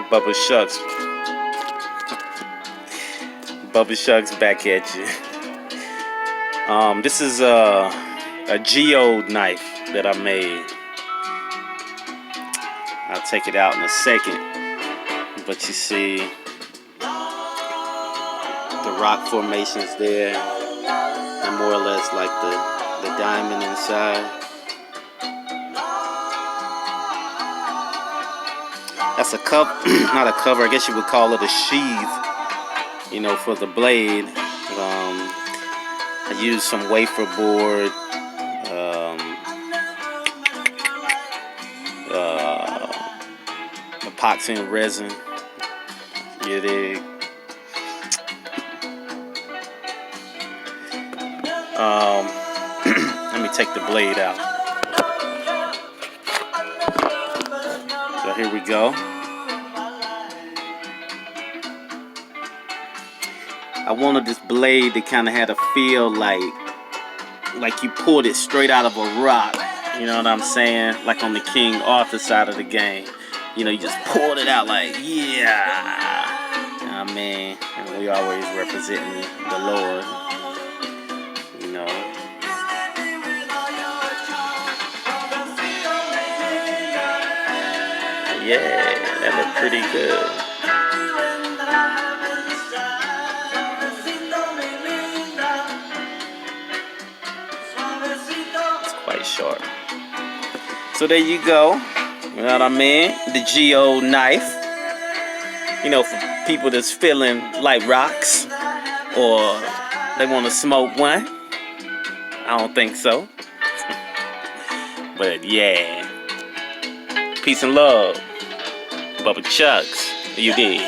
Bubba Shucks. Bubba Shucks back at you. This is a geode knife that I made. I'll take it out in a second. But you see the rock formations there. And more or less like the diamond inside. That's a cup, not a cover, I guess you would call it a sheath, you know, for the blade. I used some wafer board, epoxy and resin. You dig? Let me take the blade out. So here we go. I wanted this blade to kind of have a feel like you pulled it straight out of a rock. You know what I'm saying? Like on the King Arthur side of the game. You know, you just pulled it out like, yeah. You know what I mean? And we always representing the Lord. You know. Yeah, that looked pretty good. It's quite short. So there you go. You know what I mean? The geode knife. You know, for people that's feeling like rocks or they want to smoke one. I don't think so. But yeah. Peace and love. Bubba Chucks. You did.